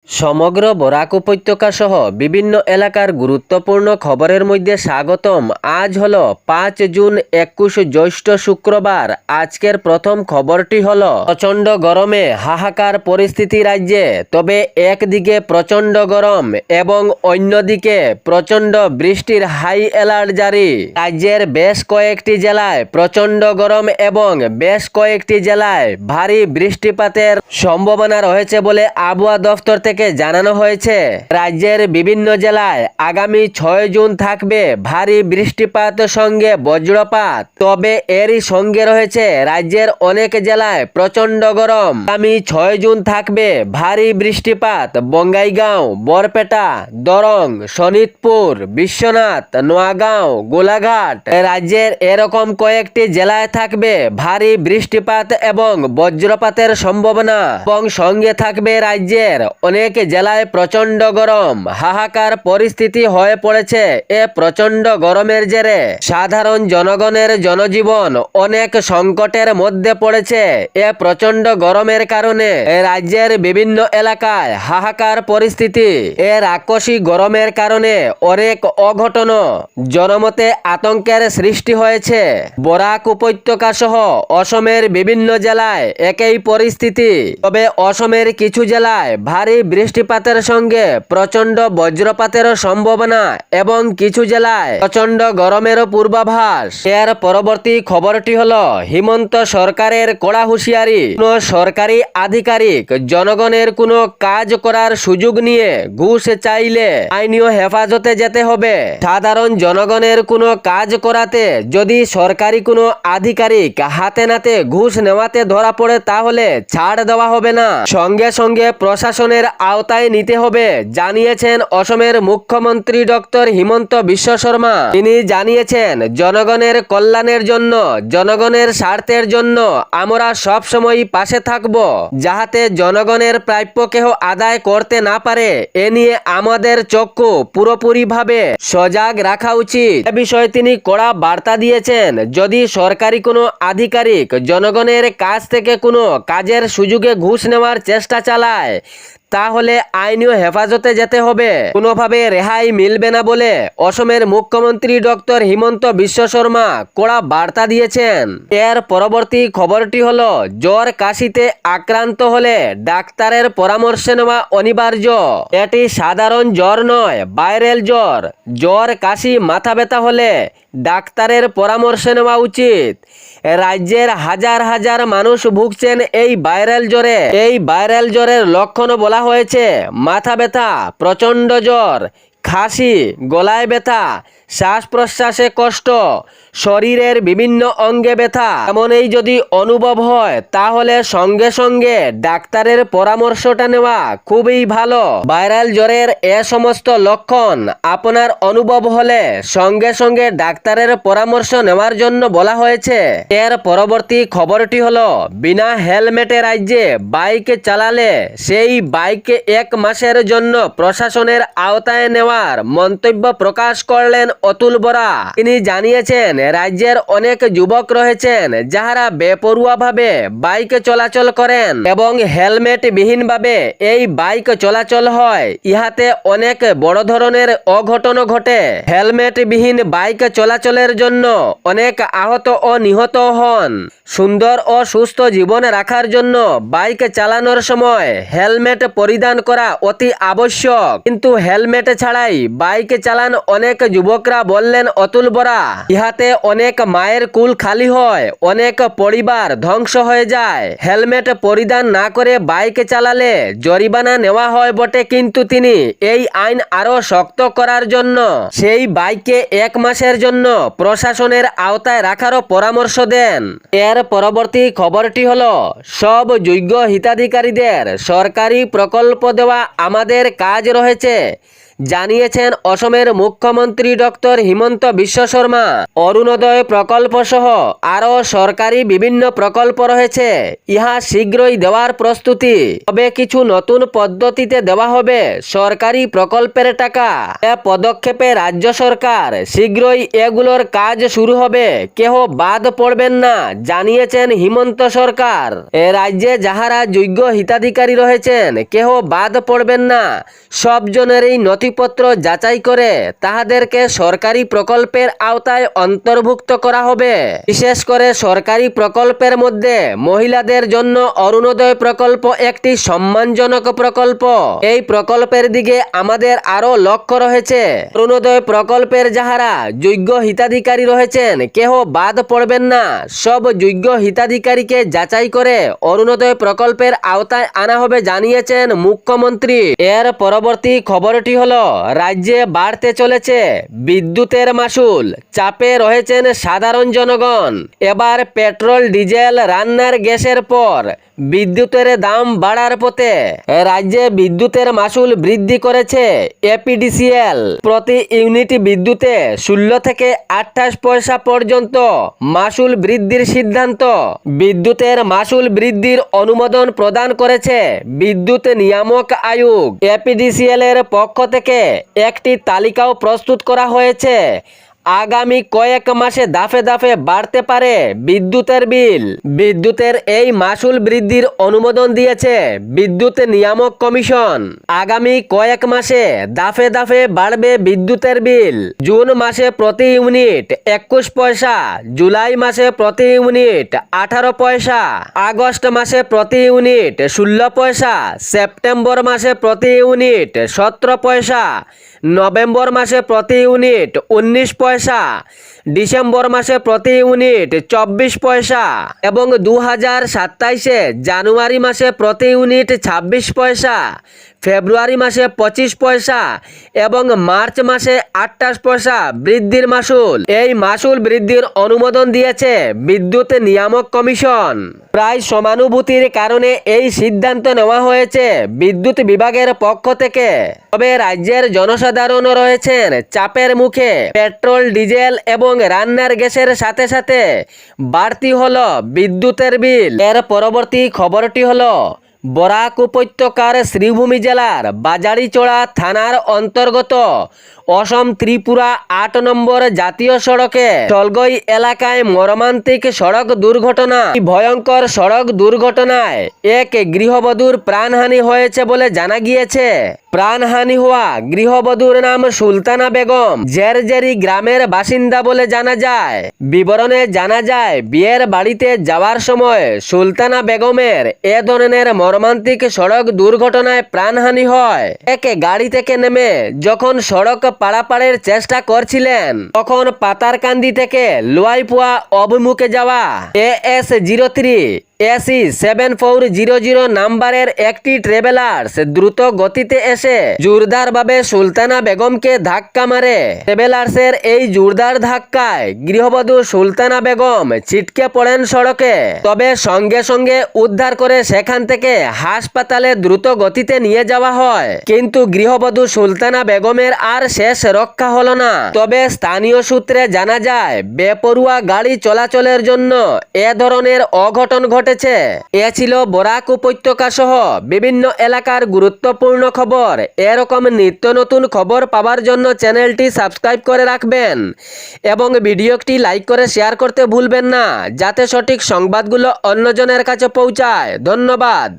সমগ্র বরাক উপত্যকা সহ বিভিন্ন এলাকার গুরুত্বপূর্ণ খবরের মধ্যে স্বাগতম। আজ হলো 5 জুন 21 জ্যৈষ্ঠ শুক্রবার। আজকের প্রথম খবরটি হলো প্রচণ্ড গরমে হাহাকার পরিস্থিতি রাজ্যে। তবে একদিকে প্রচণ্ড গরম এবং অন্যদিকে প্রচণ্ড বৃষ্টির হাই অ্যালার্ট জারি। রাজ্যের বেশ কয়েকটি জেলায় প্রচণ্ড গরম এবং বেশ কয়েকটি জেলায় ভারী বৃষ্টিপাতের সম্ভাবনা রয়েছে বলে আবহাওয়া দফতর থেকে জানানো হয়েছে। রাজ্যের বিভিন্ন জেলায় আগামী 6 জুন থাকবে ভারী বৃষ্টিপাত সঙ্গে বজ্রপাত। তবে এরই সঙ্গে রয়েছে রাজ্যের অনেক জেলায় প্রচণ্ড গরম। আগামী 6 জুন থাকবে ভারী বৃষ্টিপাত বঙ্গাইগাঁও, বরপেটা, দরং, শোনিতপুর, বিশ্বনাথ, নোয়াগাঁও, গোলাঘাট। রাজ্যের এরকম কয়েকটি জেলায় থাকবে ভারী বৃষ্টিপাত এবং বজ্রপাতের সম্ভাবনা এবং সঙ্গে থাকবে রাজ্যের অনেক জেলায় প্রচণ্ড গরম। হাহাকার পরিস্থিতি হয়ে পড়েছে এ প্রচণ্ড গরমের জেরে। সাধারণ জনগণের জনজীবন অনেক সংকটের মধ্যে পড়েছে এ প্রচণ্ড গরমের কারণে। রাজ্যের বিভিন্ন এলাকায় হাহাকার পরিস্থিতি। এর আকস্মিক গরমের কারণে অনেক অঘটন জনমতে আতঙ্কের সৃষ্টি হয়েছে। বরাক উপত্যকা সহ অসমের বিভিন্ন জেলায় একই পরিস্থিতি। তবে অসমের কিছু জেলায় ভারী বৃষ্টিপাতের সঙ্গে প্রচণ্ড বজ্রপাতেরও সম্ভাবনা এবং কিছু জেলায় প্রচণ্ড গরমেরও পূর্বাভাস। এর পরবর্তী খবরটি হলো হিমন্ত সরকারের কড়া হুঁশিয়ারি। কোনো সরকারি আধিকারিক জনগণের কোনো কাজ করার সুযোগ নিয়ে ঘুষ চাইলে আইনীয় হেফাজতে যেতে হবে। সাধারণ জনগণের কোনো কাজ করাতে যদি সরকারি কোনো আধিকারিক হাতে নাতে ঘুষ নেওয়াতে ধরা পড়ে তাহলে ছাড় দেওয়া হবে না, সঙ্গে সঙ্গে প্রশাসনের আওতায় নিতে হবে, জানিয়েছেন অসমের মুখ্যমন্ত্রী ডক্টর হিমন্ত বিশ্ব শর্মা। তিনি জানিয়েছেন, জনগণের কল্যাণের জন্য, জনগণের স্বার্থের জন্য আমরা সব সময় পাশে থাকব, যাহাতে জনগণের প্রাপ্য কেহ আদায় করতে না পারে এ নিয়ে আমাদের চক্ষু পুরোপুরিভাবে সজাগ রাখা উচিত। এ বিষয়ে তিনি কড়া বার্তা দিয়েছেন। যদি সরকারি কোনো আধিকারিক জনগণের কাছ থেকে কোনো কাজের সুযোগে ঘুষ নেওয়ার চেষ্টা চালায় তাহলে আইনীয় হেফাজতে যেতে হবে, কোনোভাবে রেহাই মিলবে না বলে অসমের মুখ্যমন্ত্রী ডক্টর হিমন্ত বিশ্ব শর্মা কড়া বার্তা দিয়েছেন। এর পরবর্তী খবরটি হলো জ্বর কাশিতে আক্রান্ত হলে ডাক্তারের পরামর্শ নেওয়া অনিবার্য। এটি সাধারণ জ্বর নয়, ভাইরাল জ্বর। জ্বর কাশি মাথা ব্যথা হলে ডাক্তারের পরামর্শ নেওয়া উচিত। রাজ্যের হাজার হাজার মানুষ ভুগছেন এই ভাইরাল জ্বরে। এই ভাইরাল জ্বরের লক্ষণ বলা হয়েছে মাথা ব্যথা, প্রচণ্ড জ্বর, খাসি, গলায় ব্যথা, শ্বাস প্রশ্বাসে কষ্ট, শরীরের বিভিন্ন অঙ্গে ব্যথা। এমনই যদি অনুভব হয় তাহলে সঙ্গে সঙ্গে ডাক্তারের পরামর্শটা নেওয়া খুবই ভালো। ভাইরাল জ্বরের এ সমস্ত লক্ষণ আপনার অনুভব হলে সঙ্গে সঙ্গে ডাক্তারের পরামর্শ নেওয়ার জন্য বলা হয়েছে। এর পরবর্তী খবরটি হলো বিনা হেলমেটে রাজ্যে বাইক চালালে সেই বাইককে 1 মাসের জন্য প্রশাসনের আওতায় নেওয়ার মন্তব্য প্রকাশ করলেন অতুল বরা। তিনি জানিয়েছেন, রাজ্যের অনেক যুবক রয়েছেন যাহারা বেপরোয়াভাবে বাইক চলাচল করেন এবং হেলমেট বিহীনভাবে এই বাইক চলাচল হয়। ইহাতে অনেক বড় ধরনের অঘটন ঘটে। হেলমেট বিহীন বাইক চলাচলের জন্য অনেক আহত ও নিহত হন। সুন্দর ও সুস্থ জীবন রাখার জন্য বাইক চালানোর সময় হেলমেট পরিধান করা অতি আবশ্যক, কিন্তু হেলমেট ছাড়াই বাইক চালান অনেক যুবকরা, বললেন অতুল বরা। ইহাতে অনেক মায়ের কুল খালি হয়, অনেক পরিবার ধ্বংস হয়ে যায়। হেলমেট পরিধান না করে বাইক চালালে জরিমানা নেওয়া হয় বটে, কিন্তু তিনি এই আইন আরো শক্ত করার জন্য সেই বাইককে 1 মাসের জন্য প্রশাসনের আওতায় রাখারও পরামর্শ দেন। এর পরবর্তী খবরটি হলো সব যোগ্য হিতাধিকারীদের সরকারি প্রকল্প দেওয়া আমাদের কাজ রয়েছে, জানিয়েছেন অসমের মুখ্যমন্ত্রী ডক্টর হিমন্ত বিশ্ব শর্মা। অরুণোদয় প্রকল্প সহ আরও সরকারি বিভিন্ন প্রকল্প রয়েছে, ইহা শীঘ্রই দেওয়ার প্রস্তুতি। তবে কিছু নতুন পদ্ধতিতে দেওয়া হবে সরকারি প্রকল্পের টাকা। এ পদক্ষেপে রাজ্য সরকার শীঘ্রই এগুলোর কাজ শুরু হবে, কেহ বাদ পড়বেন না, জানিয়েছেন হিমন্ত সরকার। এ রাজ্যে যাহারা যোগ্য হিতাধিকারী রয়েছেন কেহ বাদ পড়বেন না। সব জনেরই নথিপত্র যাচাই করে তাহাদেরকে সরকারি প্রকল্পের আওতায় অন্তর্ভুক্ত করা হবে। বিশেষ করে সরকারি প্রকল্পের মধ্যে মহিলাদের জন্য অরুণোদয় প্রকল্প একটি সম্মানজনক প্রকল্প। এই প্রকল্পের দিকে আমাদের আরো লক্ষ্য রয়েছে। অরুণোদয় প্রকল্পের যাহারা যোগ্য হিতাধিকারী রয়েছেন কেহ বাদ পড়বেন না। সব যোগ্য হিতাধিকারীকে যাচাই করে অরুণোদয় প্রকল্পের আওতায় আনা হবে, জানিয়েছেন মুখ্যমন্ত্রী। এর পরবর্তী খবরটি হলো, রাজ্যে বাড়তে চলেছে বিদ্যুতের মাশুল, চাপে রয়েছেন সাধারণ জনগণ। এবার পেট্রোল, ডিজেল, রান্নার গ্যাসের পর বিদ্যুতের দাম বাড়ার পথে। রাজ্যে বিদ্যুতের মাশুল বৃদ্ধি করেছে এপিডিসিএল। প্রতি ইউনিট বিদ্যুতে 16 থেকে 28 পয়সা পর্যন্ত মাশুল বৃদ্ধির সিদ্ধান্ত। বিদ্যুতের মাশুল বৃদ্ধির অনুমোদন প্রদান করেছে বিদ্যুৎ নিয়ামক আয়োগ। এপিডিসিএল এর পক্ষ থেকে একটি তালিকাও প্রস্তুত করা হয়েছে। আগামী কয়েক মাসে ধাপে ধাপে বাড়তে পারে বিদ্যুতের বিল। বিদ্যুতের এই মাশুল বৃদ্ধির অনুমোদন দিয়েছে বিদ্যুৎ নিয়ামক কমিশন। আগামী কয়েক মাসে ধাপে ধাপে বাড়বে বিদ্যুতের বিল। জুন মাসে প্রতি ইউনিট 21 পয়সা, জুলাই মাসে প্রতি ইউনিট 18 পয়সা, আগস্ট মাসে প্রতি ইউনিট 16 পয়সা, সেপ্টেম্বর মাসে প্রতি ইউনিট 17 পয়সা, নভেম্বর মাসে প্রতি ইউনিট 19 পয়সা, ডিসেম্বর মাসে প্রতি ইউনিট 24 পয়সা এবং 2027 জানুয়ারি মাসে প্রতি ইউনিট 26 পয়সা, ফেব্রুয়ারি মাসে 25 পয়সা এবং মার্চ মাসে 28 পয়সা বৃদ্ধির মাশুল। এই মাশুল বৃদ্ধির অনুমোদন দিয়েছে বিদ্যুৎ নিয়ামক কমিশন। প্রায় সমানুভূতির কারণে এই সিদ্ধান্ত নেওয়া হয়েছে বিদ্যুৎ বিভাগের পক্ষ থেকে। তবে রাজ্যের জনসাধারণ রয়েছেন চাপের মুখে। পেট্রোল, ডিজেল এবং রান্নার গ্যাসের সাথে সাথে বাড়তি হলো বিদ্যুতের বিল। এর পরবর্তী খবরটি হলো, বরাক উপত্যকার শ্রীভূমি জেলার বাজারিচড়া থানার অন্তর্গত অসম ত্রিপুরা 8 নম্বর জাতীয় সড়কে টলগই এলাকায় মর্মান্তিক সড়ক দুর্ঘটনা। ভয়ঙ্কর সড়ক দুর্ঘটনায় এক গৃহবধূর প্রাণহানি হয়েছে বলে জানা গিয়েছে। প্রাণহানি হওয়া গৃহবধূর নাম সুলতানা বেগম, জেরজেরি গ্রামের বাসিন্দা বলে জানা যায়। বিবরণে জানা যায়, বিয়ের বাড়িতে যাওয়ার সময় সুলতানা বেগমের এ ধরনের মর্মান্তিক সড়ক দুর্ঘটনায় প্রাণহানি হয়। এক গাড়ি থেকে নেমে যখন সড়ক পারাপারের চেষ্টা করছিলেন তখন পাতারকান্দি থেকে লোয়াইপুয়া অভিমুখে যাওয়া AS03 AC 7400 নাম্বারের একটি ট্রেভেলার্স দ্রুত গতিতে এসে জোরদারভাবে সুলতানা বেগমকে ধাক্কা মারে। ট্রেভেলার্সের এই জোরদার ধাক্কায় গৃহবধূ সুলতানা বেগম ছিটকে পড়েন সড়কে। তবে সঙ্গে সঙ্গে উদ্ধার করে সেখান থেকে হাসপাতালে দ্রুত গতিতে নিয়ে যাওয়া হয়। কিন্তু গৃহবধূ সুলতানা বেগমের আর শেষ রক্ষা হলো না। তবে স্থানীয় সূত্রে জানা যায়, বেপরোয়া গাড়ি চলাচলের জন্য এ ধরনের অঘটন ঘটে। এ ছিল বরাক উপত্যকা সহ বিভিন্ন এলাকার গুরুত্বপূর্ণ খবর। এরকম নিত্য নতুন খবর পাওয়ার জন্য চ্যানেলটি সাবস্ক্রাইব করে রাখবেন এবং ভিডিওটি লাইক করে শেয়ার করতে ভুলবেন না, যাতে সঠিক সংবাদগুলো অন্যজনের কাছে পৌঁছায়। ধন্যবাদ।